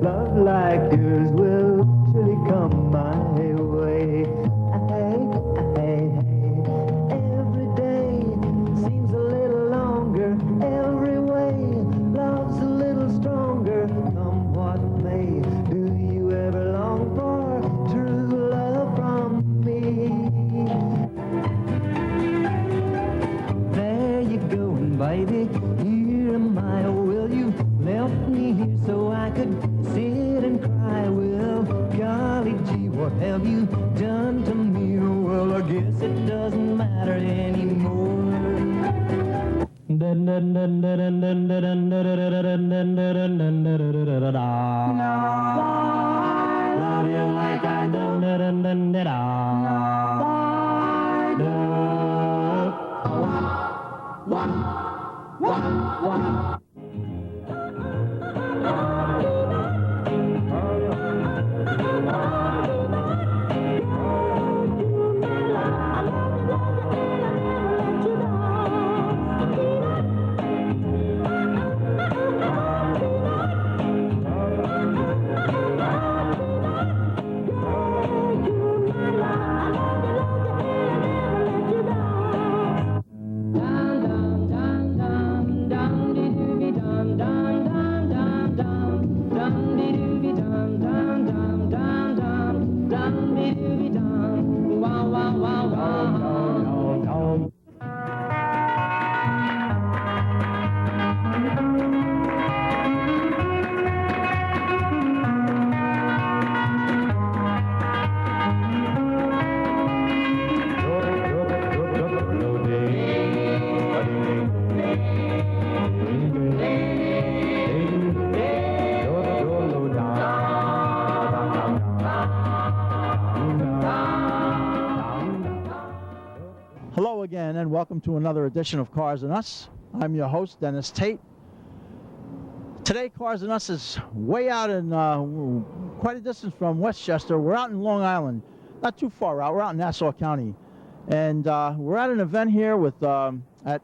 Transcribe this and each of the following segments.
Love like yours will surely come my way. Hey, hey, hey. Every day seems a little longer. Every way love's a little stronger. Come what may, do you ever long for true love from me? There you go, baby. Here am I. Will you left me here so I could sit and cry? Well, golly gee, what have you done to me? Well, I guess it doesn't matter anymore. Love you like I Hello again, and welcome to another edition of Cars and Us. I'm your host, Dennis Tate. Today, Cars and Us is way out in quite a distance from Westchester. We're out in Long Island, not too far out. We're out in Nassau County, and we're at an event here with at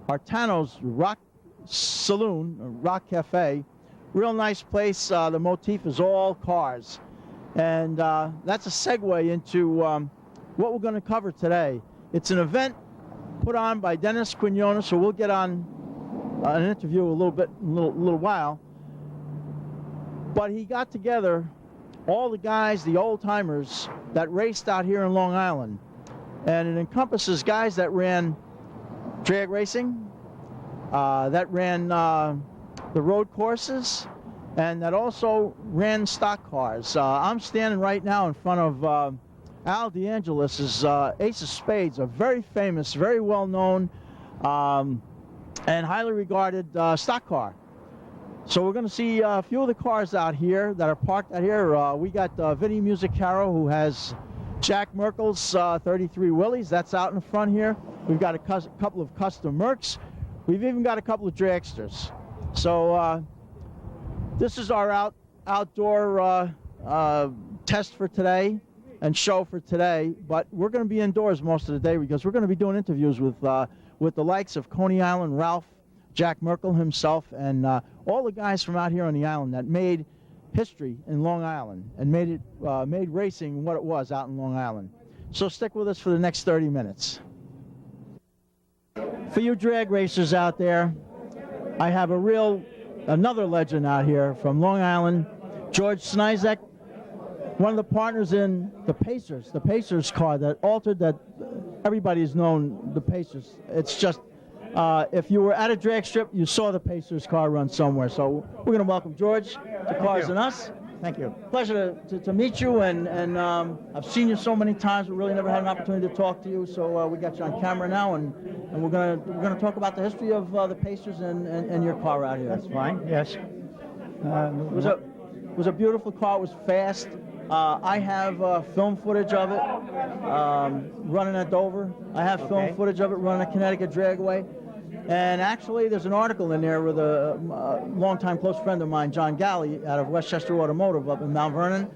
Artano's Rock Saloon, Rock Cafe. Real nice place. The motif is all cars, and that's a segue into what we're going to cover today. It's an event put on by Dennis Quinones, so we'll get on an interview in a little while. But he got together all the guys, the old timers that raced out here in Long Island, and it encompasses guys that ran drag racing, that ran the road courses, and that also ran stock cars. I'm standing right now in front of Al DeAngelis' Ace of Spades, a very famous, very well-known, and highly regarded stock car. So we're going to see a few of the cars out here that are parked out here. We got Vinny Musicaro, who has Jack Merkel's 33 Willys. That's out in front here. We've got a couple of custom Mercs. We've even got a couple of dragsters. So this is our outdoor test for today and show for today, but we're going to be indoors most of the day because we're going to be doing interviews with the likes of Coney Island Ralph, Jack Merkel himself, and all the guys from out here on the island that made history in Long Island and made racing what it was out in Long Island. So stick with us for the next 30 minutes. For you drag racers out there, I have another legend out here from Long Island, George Snizek, one of the partners in the Pacers car that altered that. Everybody's known the Pacers. It's just, if you were at a drag strip, you saw the Pacers car run somewhere. So we're going to welcome George to Cars and Us. Thank you. Pleasure to meet you, and I've seen you so many times, but really never had an opportunity to talk to you. So we got you on camera now, and we're gonna talk about the history of the Pacers and your car out here. That's fine. Yes. It was a beautiful car. It was fast. I have film footage of it running at Dover. I have film footage of it running at Connecticut Dragway. And actually, there's an article in there with a longtime close friend of mine, John Galley, out of Westchester Automotive up in Mount Vernon.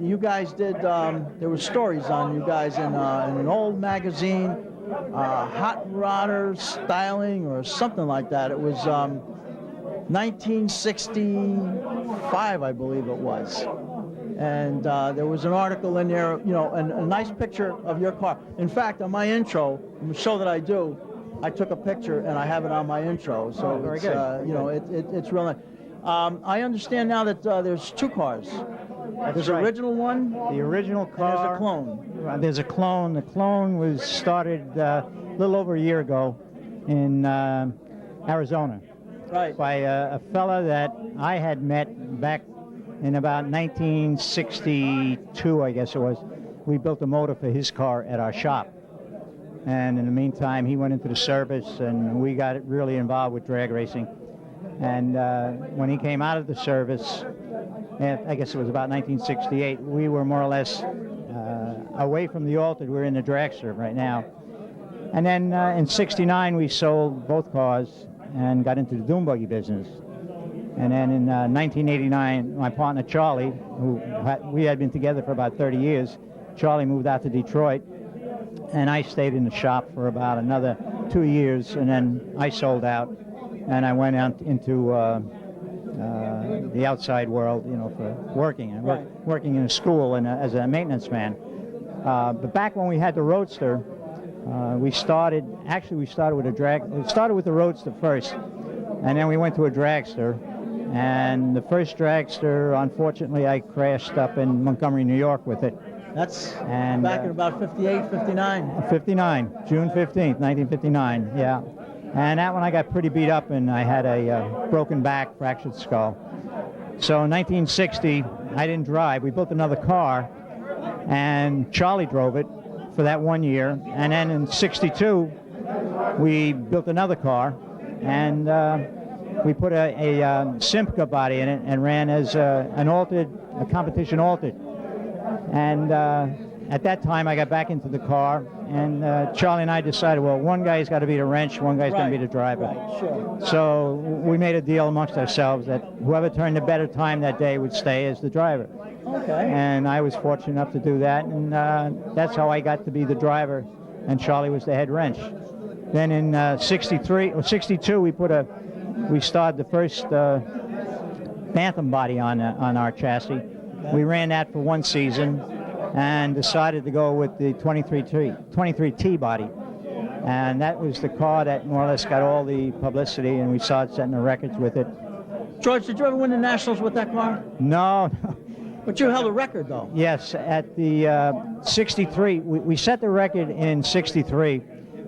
You guys did, there were stories on you guys in an old magazine, Hot Rodder Styling or something like that. It was, 1965, I believe it was. And there was an article in there, you know, and a nice picture of your car. In fact, on my intro, the show that I do, I took a picture and I have it on my intro. So very it's, good. you know, it's real nice. I understand now that there's two cars. There's right. an original one. The original And car. there's a clone. There's a clone. The clone was started a little over a year ago in Arizona Right. by a fella that I had met back in about 1962, I guess it was. We built a motor for his car at our shop. And in the meantime, he went into the service, and we got really involved with drag racing. And when he came out of the service, I guess it was about 1968, we were more or less away from the Altered. We're in the dragster right now. And then in '69, we sold both cars and got into the dune buggy business. And then in 1989, my partner Charlie, we had been together for about 30 years, Charlie moved out to Detroit, and I stayed in the shop for about another 2 years, and then I sold out, and I went out into the outside world, you know, for working. Working in a school and as a maintenance man. But back when we had the Roadster, we started with we started with the Roadster first, and then we went to a dragster. And the first dragster, unfortunately, I crashed up in Montgomery, New York with it. That's And, back in about 58, 59. 59, June 15th, 1959, yeah. And that one I got pretty beat up, and I had a broken back, fractured skull. So in 1960, I didn't drive. We built another car, and Charlie drove it for that 1 year. And then in '62, we built another car, and we put a Simca body in it and ran as a competition altered. And at that time, I got back into the car, and Charlie and I decided, well, one guy's got to be the wrench, one guy's going to be the driver. Right, sure. So we made a deal amongst ourselves that whoever turned the better time that day would stay as the driver. Okay. And I was fortunate enough to do that, and that's how I got to be the driver, and Charlie was the head wrench. Then in '62, we started the first Bantam body on our chassis. We ran that for one season and decided to go with the 23T body. And that was the car that more or less got all the publicity, and we started setting the records with it. George, did you ever win the Nationals with that car? No. But you held a record, though. Yes, at the '63, we set the record in '63,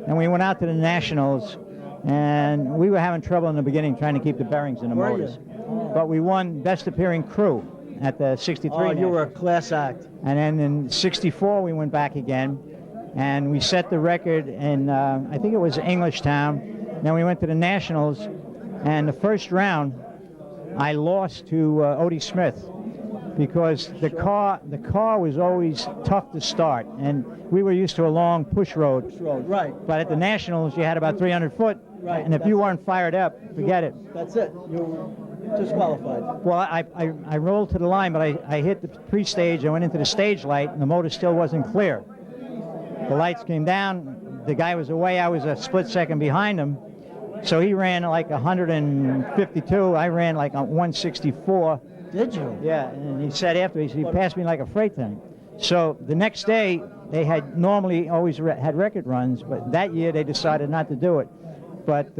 and we went out to the Nationals, and we were having trouble in the beginning trying to keep the bearings in the Were motors. you? But we won Best Appearing Crew at the '63. Oh, you were a class act. And then in '64, we went back again, and we set the record in, I think it was Englishtown. Then we went to the Nationals, and the first round, I lost to Odie Smith, because the car was always tough to start, and we were used to a long push road. Right. But at the Nationals, you had about 300 foot, Right. and if you weren't fired up, forget it. That's it. You were disqualified. Well, I rolled to the line, but I hit the pre-stage. I went into the stage light, and the motor still wasn't clear. The lights came down. The guy was away. I was a split second behind him. So he ran like 152. I ran like 164. Did you? Yeah, and he said after, he passed me like a freight train. So the next day, they had normally always had record runs, but that year they decided not to do it. But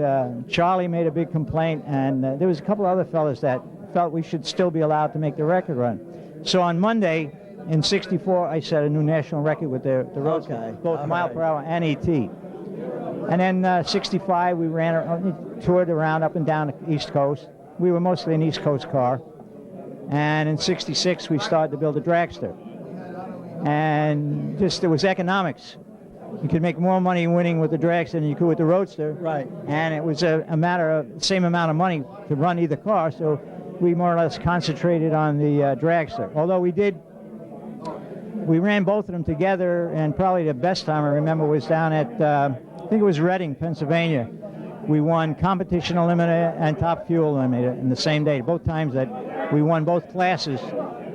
Charlie made a big complaint, and there was a couple other fellas that felt we should still be allowed to make the record run. So on Monday, in '64, I set a new national record with the Roadster, Okay. both mile per hour and AT. And then '65, we toured around up and down the East Coast. We were mostly an East Coast car. And in '66, we started to build a dragster. And just, it was economics. You could make more money winning with the dragster than you could with the Roadster. Right. And it was a matter of same amount of money to run either car, so we more or less concentrated on the dragster. Although we ran both of them together, and probably the best time I remember was down at, I think it was Reading, Pennsylvania. We won Competition Eliminator and Top Fuel Eliminator in the same day, both times that we won both classes.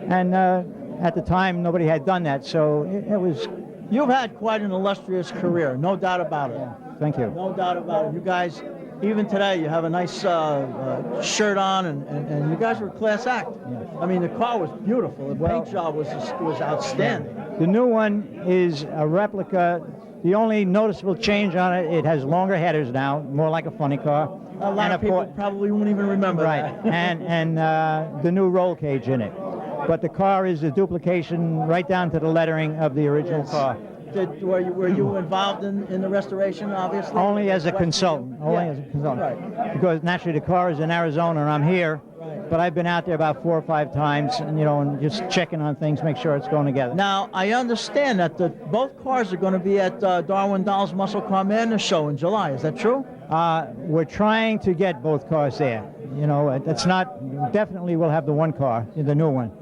And at the time, nobody had done that, so it was... You've had quite an illustrious career, no doubt about it. Thank you. No doubt about it. You guys even today, you have a nice shirt on, and you guys were a class act. Yes. I mean, the car was beautiful. The Well- paint job was outstanding. The new one is a replica. The only noticeable change on it, it has longer headers now, more like a funny car. A lot And of people course- probably won't even remember Right, that. and the new roll cage in it. But the car is a duplication right down to the lettering of the original Yes. car. Were you involved in the restoration, obviously? Only as a Westview? consultant. Only Yeah. as a consultant. Right. Because naturally the car is in Arizona and I'm here. Right. But I've been out there about 4 or 5 times, and and just checking on things, make sure it's going together. Now, I understand that both cars are going to be at Darwin Dahl's Muscle Car Madness show in July. Is that true? We're trying to get both cars there. It's not definitely. We'll have the one car, the new one,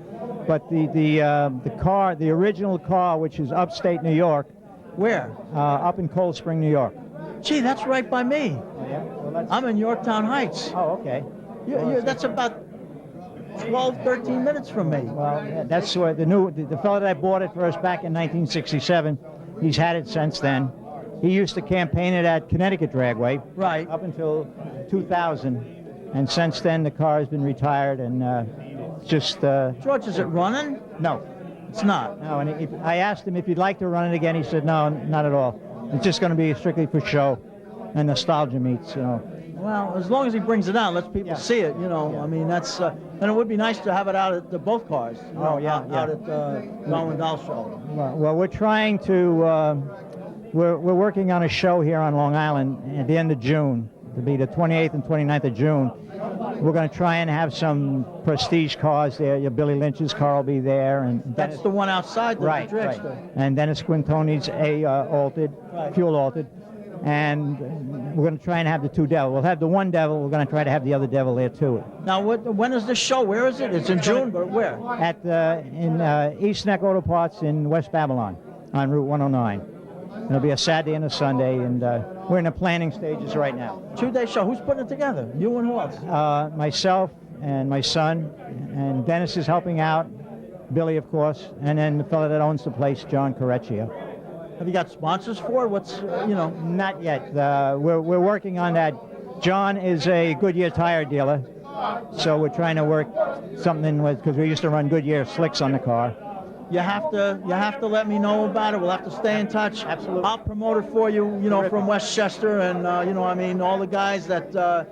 but the original car, which is upstate New York, Where? up in Cold Spring, New York. Gee, that's right by me. Oh yeah. Well, I'm in Yorktown Heights. Oh, okay. That's about 12, 13 minutes from me. Well, that's where the fellow that bought it for us back in 1967. He's had it since then. He used to campaign it at Connecticut Dragway. Right. Up until 2000, and since then the car has been retired and just George, is it running? no. It's not. No, and I asked him if he'd like to run it again. He said, no, not at all. It's just going to be strictly for show and nostalgia meets. Well, as long as he brings it out, lets people Yeah. see it. Yeah. I mean, that's and it would be nice to have it out at both cars. Oh, yeah, out yeah. at Darwin Dahl show. Well, we're trying to. We're working on a show here on Long Island at the end of June. It'll be the 28th and 29th of June. We're going to try and have some prestige cars there. Your Billy Lynch's car will be there, and That's the one outside the right. dragster. And Dennis Quintoni's altered, Right. fuel altered, and we're going to try and have the 2 Devil. We'll have the 1 Devil. We're going to try to have the other Devil there too. Now, when is this show? Where is it? It's in June, but where? At in East Neck Auto Parts in West Babylon on Route 109. It'll be a Saturday and a Sunday, and we're in the planning stages right now. 2-day show. Who's putting it together? You and who else? Myself and my son, and Dennis is helping out, Billy, of course, and then the fellow that owns the place, John Correcchio. Have you got sponsors for it? What's Not yet. We're working on that. John is a Goodyear tire dealer, so we're trying to work something with, because we used to run Goodyear slicks on the car. You have to let me know about it. We'll have to stay in touch. Absolutely. I'll promote it for you. Terrific. From Westchester, and all the guys that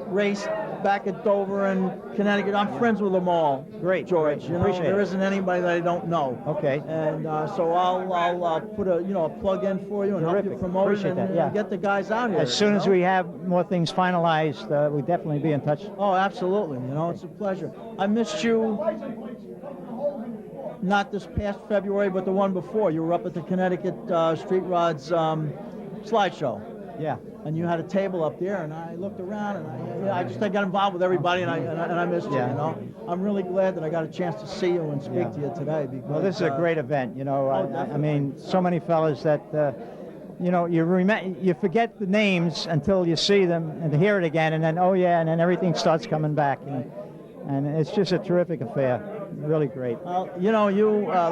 raced back at Dover and Connecticut. I'm friends with them all. Great, George. great. Appreciate there it. isn't anybody that I don't know. Okay. And so I'll put a plug in for you and help you Terrific. promote it Appreciate and that, yeah. get the guys out here. As soon as we have more things finalized, we'll definitely be in touch. Oh, absolutely. It's a pleasure. I missed you. Not this past February, but the one before. You were up at the Connecticut Street Rods slideshow, Yeah. and you had a table up there. And I looked around, and I got involved with everybody, and I missed you. Yeah. I'm really glad that I got a chance to see you and speak Yeah. to you today. Because, Well, this is a great event. I definitely. mean, so many fellas that you forget the names until you see them and hear it again, and then and then everything starts coming back. And it's just a terrific affair. Really great. Well,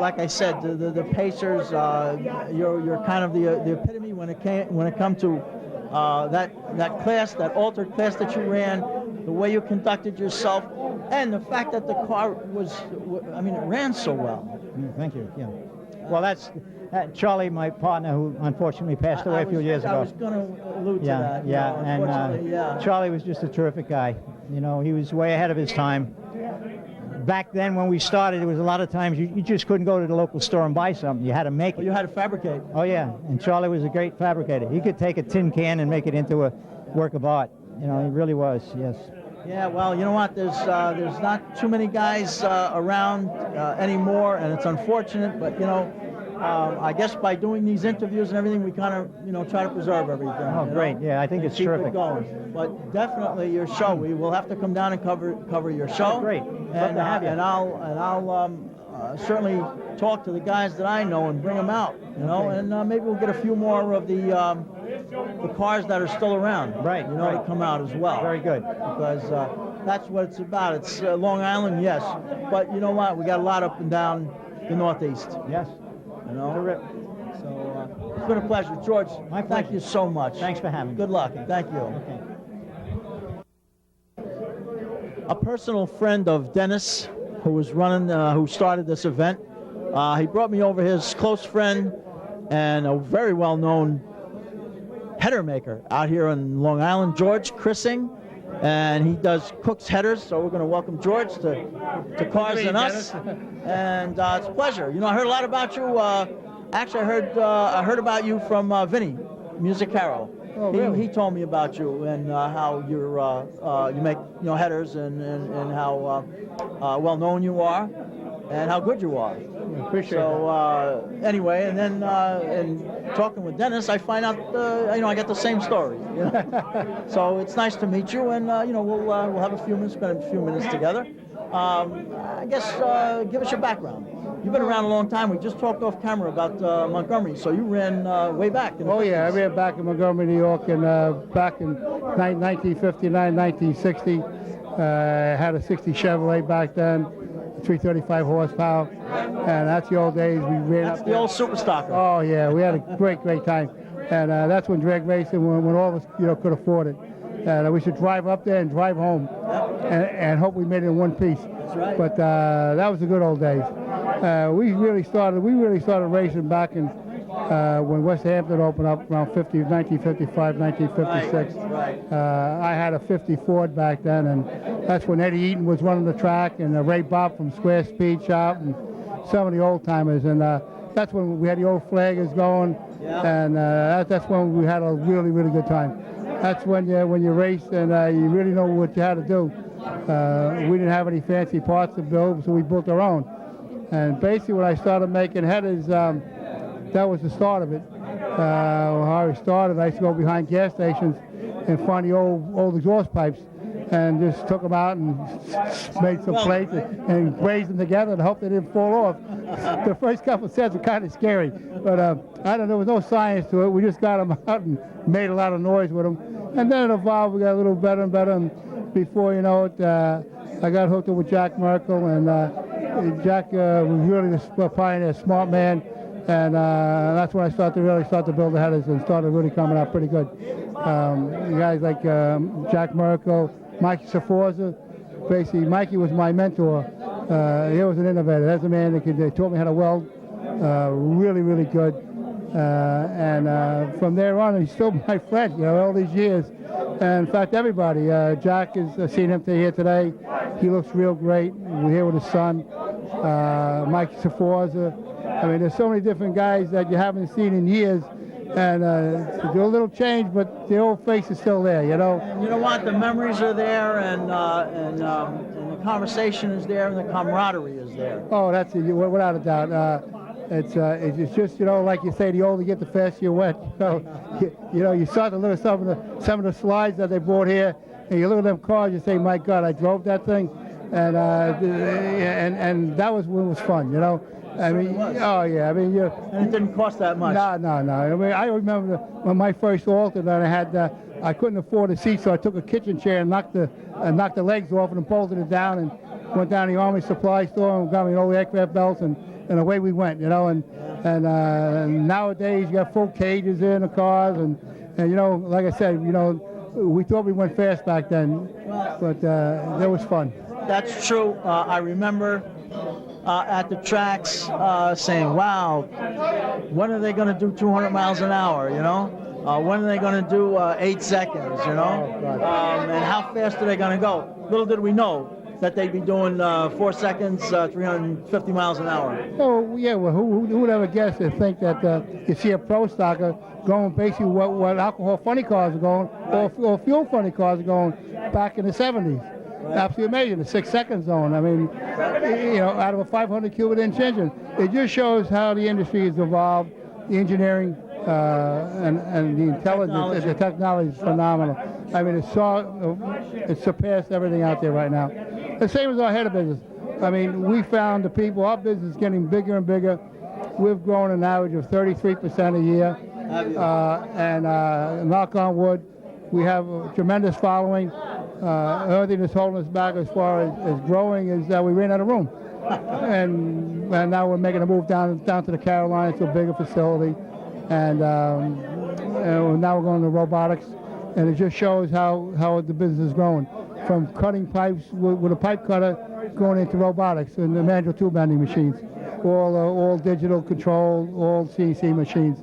like I said, the Pacers, you're kind of the epitome when it come to that class, that altered class that you ran, the way you conducted yourself, and the fact that the car it ran so well. Thank you. Yeah. Well, that's Charlie, my partner, who unfortunately passed away a few years ago. I was going to allude to that. Unfortunately, And Charlie was just a terrific guy. He was way ahead of his time. Back then, when we started, there was a lot of times you just couldn't go to the local store and buy something. You had to make it. You had to fabricate. Oh yeah, and Charlie was a great fabricator. He could take a tin can and make it into a work of art. He really was. Yes. Yeah, well, you know what? There's not too many guys around anymore, and it's unfortunate. But I guess by doing these interviews and everything, we kind of try to preserve everything. Oh, great. Yeah, I think it's keep terrific. it going. But definitely your show. We will have to come down and cover your show. Great. Love to have you. And I'll certainly talk to the guys that I know and bring them out. Okay. And maybe we'll get a few more of the cars that are still around. Right, to right. come out as well. Very good. Because that's what it's about. It's Long Island, yes, but you know what? We got a lot up and down the Northeast. Yes. So It's been a pleasure. George, My thank pleasure. you so much. Thanks for having me. Good luck. Thank you. Okay. A personal friend of Dennis, who was running, who started this event. He brought me over his close friend and a very well-known header maker out here in Long Island, George Chrising, and he does Cook's headers. So we're going to welcome George to Cars and Us, and it's a pleasure. You know, I heard a lot about you. Actually, I heard about you from Vinny Music Hero. Oh, really? He told me about you and how you make headers and how well known you are and how good you are. I appreciate So anyway, and then in talking with Dennis, I find out I get the same story. You know? So it's nice to meet you, and we'll have a few minutes, spend a few minutes together. I guess give us your background. You've been around a long time. We just talked off camera about Montgomery, so you ran way back. In the Oh yeah, I 50s. ran back in Montgomery, New York, and back in 1959, 1960. I had a 60 Chevrolet back then, 335 horsepower, and that's the old days. We ran That's up the there. old super stocker. Oh yeah, we had a great time, and that's when drag racing, when all of us could afford it. And we should drive up there and drive home, and hope we made it in one piece. That's right. But that was the good old days. We really started racing back in when West Hampton opened up around 1955, 1956. Right. I had a 50 Ford back then, and that's when Eddie Eaton was running the track, and Ray Bob from Square Speed Shop, and some of the old timers. And that's when we had the old flaggers going, and that's when we had a really good time. That's when you raced and you really know what you had to do. We didn't have any fancy parts to build, so we built our own. And basically, when I started making headers, that was the start of it. How I started, I used to go behind gas stations and find the old exhaust pipes and just took them out and made some plates and grazed them together and hope they didn't fall off. The first couple of sets were kind of scary, but I don't know, there was no science to it. We just got them out and made a lot of noise with them. And then it evolved, we got a little better and better, and before you know it, I got hooked up with Jack Merkel, and Jack was really the pioneer, smart man, and that's when I started to build the headers and started really coming out pretty good. Guys like Jack Merkel, Mikey Saforza. Basically, Mikey was my mentor. He was an innovator. That's a man that taught me how to weld, really good. And from there on, he's still my friend, all these years. And in fact, everybody, Jack has seen him here today. He looks real great. We're here with his son, Mike Saforza. I mean, there's so many different guys that you haven't seen in years. And do a little change, but the old face is still there, And you know what? The memories are there, and the conversation is there, and the camaraderie is there. Oh, that's it, without a doubt. It's just like you say, the older you get, the faster you went. You start to look at some of the slides that they brought here, and you look at them cars, you say, my God, I drove that thing, and that was when it was fun, I mean, oh yeah, I mean, And it didn't cost that much. No. I mean, I remember when my first Alta that I had, I couldn't afford a seat, so I took a kitchen chair and knocked the legs off and bolted it down, and went down to the Army Supply Store and got me all the aircraft belts, and away we went, And nowadays you got full cages in the cars, and like I said, we thought we went fast back then, but that was fun. That's true. I remember at the tracks saying, wow, when are they going to do 200 miles an hour, when are they going to do 8 seconds, and how fast are they going to go? Little did we know that they'd be doing 4 seconds, 350 miles an hour. Oh, yeah, well, who would ever guess to think that you see a pro stocker going basically what alcohol funny cars are going, or fuel funny cars are going back in the 70s. Absolutely amazing, the 6 second zone. I mean, out of a 500 cubic inch engine. It just shows how the industry has evolved, the engineering and the intelligence, the technology is phenomenal. I mean, it surpassed everything out there right now. The same as our header business. I mean, we found the people, our business is getting bigger and bigger. We've grown an average of 33% a year. And knock on wood, we have a tremendous following. The only thing that's holding us back as far as growing is that we ran out of room. And now we're making a move down to the Carolinas to a bigger facility. and now we're going to robotics, and it just shows how the business is growing, from cutting pipes with a pipe cutter going into robotics and the manual tube bending machines, all digital control, all CNC machines.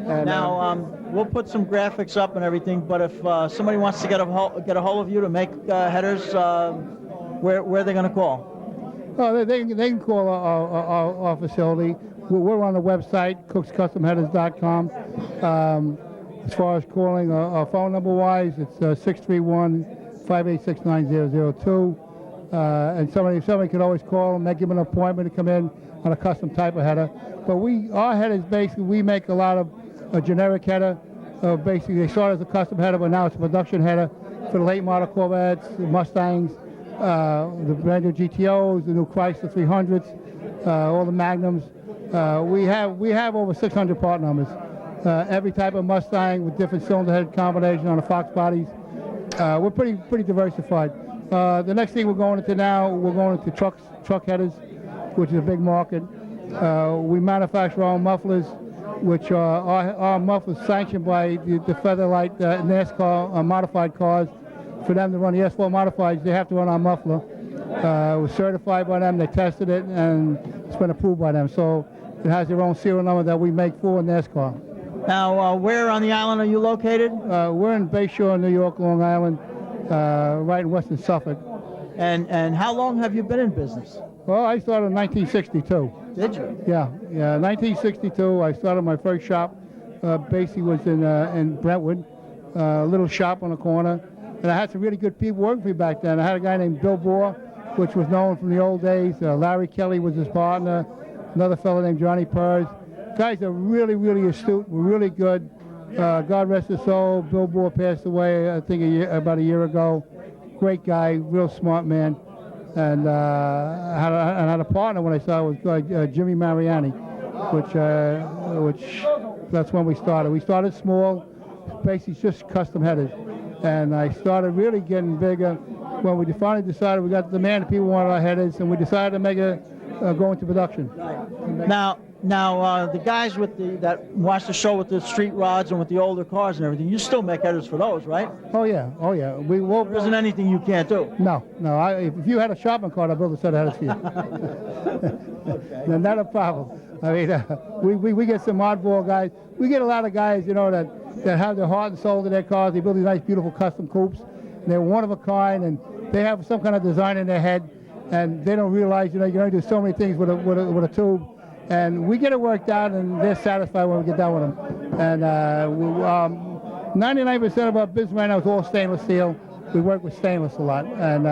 And, Now, we'll put some graphics up and everything, but if somebody wants to get a hold of you to make headers, where are they going to call? Oh, they can call our facility. We're on the website, cookscustomheaders.com. As far as calling, our phone number-wise, it's 631-586-9002. And somebody can always call them, give them an appointment to come in on a custom type of header. But our headers, basically, we make a lot of a generic header. Basically, they started as a custom header, but now it's a production header for the late model Corvettes, the Mustangs, the brand new GTOs, the new Chrysler 300s, all the Magnums. We have over 600 part numbers. Every type of Mustang with different cylinder head combination on the Fox bodies. We're pretty diversified. The next thing we're going into now, we're going into truck headers, which is a big market. We manufacture our own mufflers, which are our mufflers sanctioned by the Featherlight NASCAR modified cars. For them to run the S4 modifieds, they have to run our muffler. We're certified by them, they tested it, and it's been approved by them. So it has their own serial number that we make for NASCAR. Now, where on the island are you located? We're in Bayshore, New York, Long Island, right in western Suffolk. And how long have you been in business? Well, I started in 1962. Did you? Yeah, 1962. I started my first shop. Basically was in Brentwood, a little shop on the corner. And I had some really good people working for me back then. I had a guy named Bill Bohr, which was known from the old days. Larry Kelly was his partner. Another fellow named Johnny Purrs. Guys are really, really astute. Were really good. God rest his soul. Bill Bohr passed away, I think, about a year ago. Great guy, real smart man. And I had a partner when I started was Jimmy Mariani, which that's when we started. We started small, basically just custom headers. And I started really getting bigger when we finally decided we got the demand, people wanted our headers, and we decided to make go into production. Now, the guys that watch the show with the street rods and with the older cars and everything, you still make headers for those, right? Oh yeah. There isn't anything you can't do. No. If you had a shopping cart, I'd build a set of headers for you. Okay. No, not a problem. I mean, we get some oddball guys. We get a lot of guys, that have their heart and soul to their cars. They build these nice, beautiful custom coupes. And they're one of a kind, and they have some kind of design in their head, and they don't realize, you can only do so many things with a tube. And we get it worked out, and they're satisfied when we get done with them. And 99% of our business right now is all stainless steel. We work with stainless a lot, and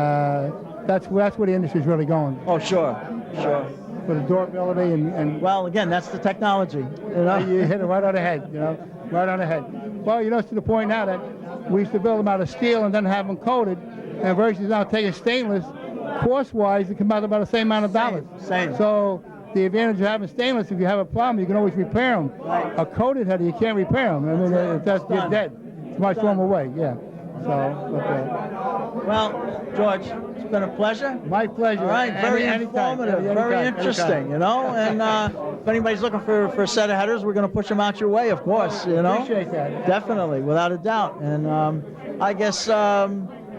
that's where the industry's really going. Oh, sure. For the durability and well, again, that's the technology. You hit it right on the head, right on the head. Well, to the point now that we used to build them out of steel and then have them coated, and versus now taking stainless, cost-wise, it comes out about the same amount of dollars. Same. So the advantage of having stainless, if you have a problem, you can always repair them. Right. A coated header, you can't repair them. I mean, if you're dead. It's much warmer way, yeah. Well, George, it's been a pleasure. My pleasure. All right, very Anytime. informative, very interesting, And if anybody's looking for a set of headers, we're going to push them out your way, of course, Appreciate that. Definitely, without a doubt. And I guess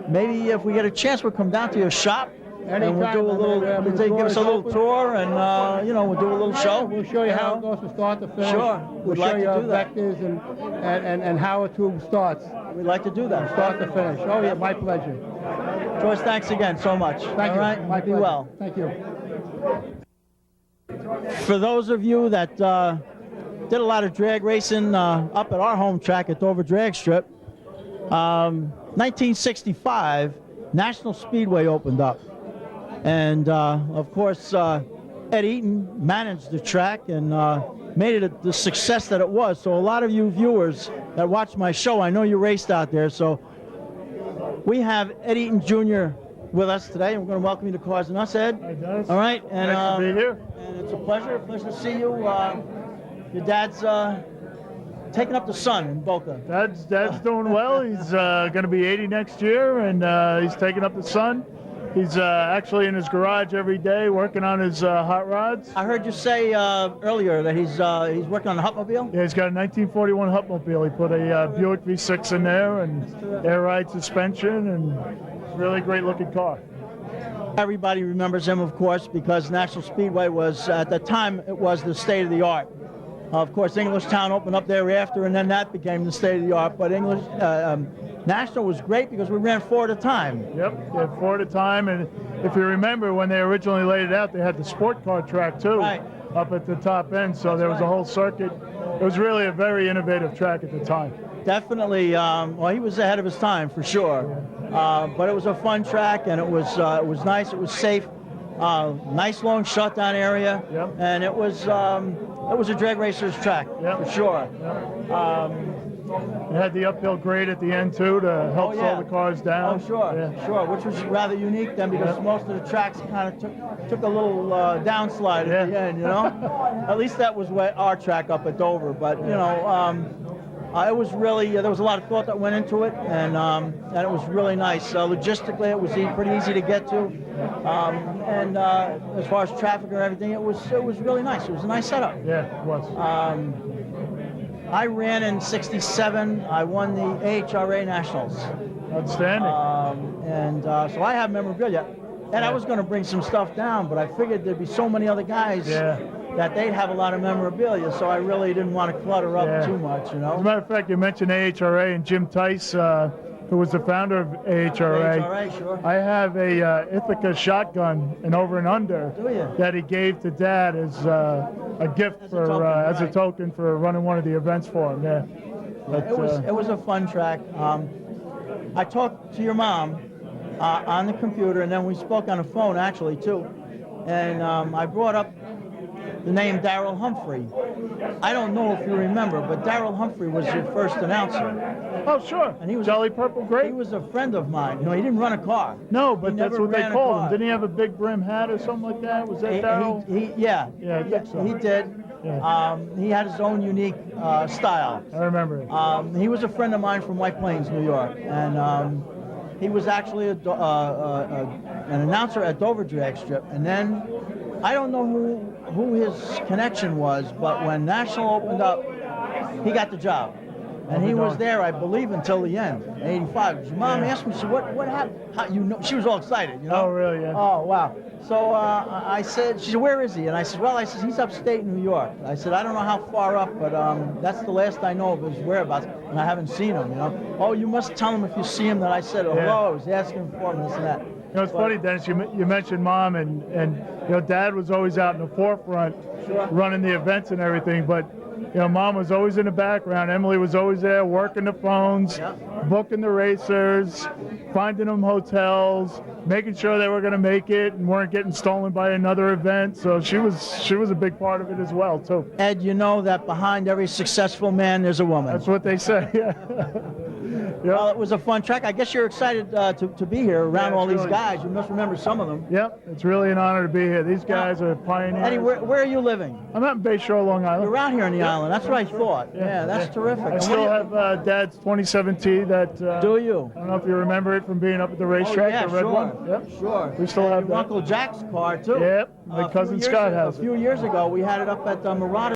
maybe if we get a chance, we'll come down to your shop. And we'll do a little, give us a little tour, and we'll do a little show. We'll show you how it goes from start to finish. Sure, We'll show you our vectors and how a tube starts. We'd like to do that. Start to finish. Oh yeah, my pleasure. George, thanks again so much. Thank you. All right, My be pleasure. well. Thank you. For those of you that did a lot of drag racing up at our home track at Dover Drag Strip, 1965, National Speedway opened up. And, of course, Ed Eaton managed the track and made it the success that it was. So a lot of you viewers that watch my show, I know you raced out there. So we have Ed Eaton Jr. with us today, and we're going to welcome you to Cars and Us, Ed. Hi, Dennis. All right. And, Nice to be here. And it's a pleasure to see you. Your dad's taking up the son in Boca. Dad's doing well. He's going to be 80 next year, and he's taking up the son. He's actually in his garage every day working on his hot rods. I heard you say earlier that he's working on a Hupmobile. Yeah, he's got a 1941 Hupmobile. He put a Buick V6 in there and air ride suspension, and it's a really great looking car. Everybody remembers him, of course, because National Speedway was, at the time, it was the state of the art. Of course, Englishtown opened up thereafter, and then that became the state of the art. But National was great because we ran 4 at a time. Yep, yeah, 4 at a time. And if you remember, when they originally laid it out, they had the sport car track too, Right. up at the top end. So there was a whole circuit. It was really a very innovative track at the time. Definitely, well, he was ahead of his time for sure. But it was a fun track, and it was nice. It was safe. Nice long shutdown area, Yep. and it was a drag racer's track Yep. for sure. It had the uphill grade at the end too to help Oh, yeah. slow the cars down. Oh, sure, Yeah. sure, which was rather unique then, because Yep. most of the tracks kind of took a little downslide at the Yeah. end, you know. At least that was our track up at Dover, but you know, it was really there was a lot of thought that went into it, and it was really nice. Logistically, it was pretty easy to get to, and as far as traffic and everything, it was really nice. It was a nice setup. Yeah, it was. I ran in '67. I won the AHRA Nationals. Outstanding. So I have memorabilia. And I was going to bring some stuff down, but I figured there'd be so many other guys that they'd have a lot of memorabilia, so I really didn't want to clutter up too much, you know. As a matter of fact, you mentioned AHRA and Jim Tice, who was the founder of AHRA. AHRA, sure. I have a Ithaca shotgun, an over and under, Do you? that he gave to Dad as a gift As a token, as a right. token for running one of the events for him. Yeah. But, It was a fun track. I talked to your mom on the computer, and then we spoke on the phone actually too. And I brought up the name Darrell Humphrey. I don't know if you remember, but Darrell Humphrey was your first announcer. oh, sure. And he was Jolly Purple He Grape? was a friend of mine. You know, he didn't run a car. No, He but that's never what they ran a called car. him. Didn't he have a big brim hat or something like that? Was that Darrell? Yeah, Yeah, I think so. he did. Yeah. He had his own unique style. I remember it. He was a friend of mine from White Plains, New York, and he was actually an announcer at Dover Drag Strip. And then I don't know who his connection was, but when National opened up, he got the job. And he was there, I believe, until the end, in '85. Your mom asked me, she said, what happened? How, you know, she was all excited, you know? Oh, really? Yeah. Oh, wow. So I said, she said, where is he? And I said, well, he's upstate in New York. I said, I don't know how far up, but that's the last I know of his whereabouts, and I haven't seen him, you know? Oh, you must tell him if you see him that I said hello, I was asking for him, this and that. You know, it's funny, Dennis, you mentioned Mom, and you know, Dad was always out in the forefront running the events and everything, but you know, Mom was always in the background. Emily was always there working the phones, booking the racers, finding them hotels, making sure they were going to make it and weren't getting stolen by another event. So she was a big part of it as well, too. Ed, you know that behind every successful man, there's a woman. That's what they say, yeah. Well, it was a fun track. I guess you're excited to be here around Yeah, all it's these really- guys. You must remember some of them. Yep, it's really an honor to be here. These guys are pioneers. Eddie, where are you living? I'm out in Bay Shore, Long Island. You're out here on the island. That's what I thought. Yeah, that's terrific. I And still what do have Dad's 2017 that... Do you? I don't know if you remember it from being up at the Oh, racetrack, yeah, the red sure. one. Yep. Sure. We still And have your that. Uncle Jack's car, too. Yep, my A few cousin years Scott ago- has A few years ago, we had it up at Murata